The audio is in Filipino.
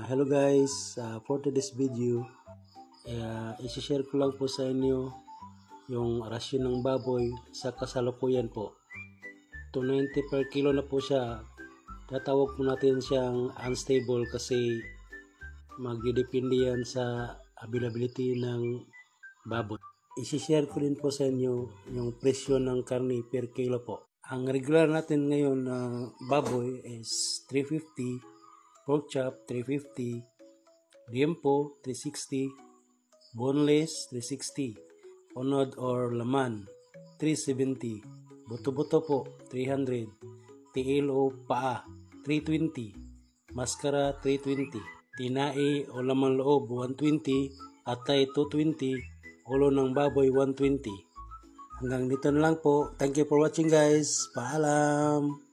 Hello guys, for today's video, isi-share ko lang po sa inyo yung rasyon ng baboy sa kasalukuyan po. 290 per kilo na po siya. Tatawag po natin siyang unstable kasi magdidepende yan sa availability ng baboy. Isi-share ko din po sa inyo yung presyo ng karne per kilo po. Ang regular natin ngayon na baboy is 350, pork chop 350, liempo 360, boneless 360, unod or laman 370, buto-buto po 300, tiil o paa 320, maskara 320, tinai o laman loob 120, atay 220, ulo ng baboy 120. Hanggang dito na lang po. Thank you for watching guys. Paalam.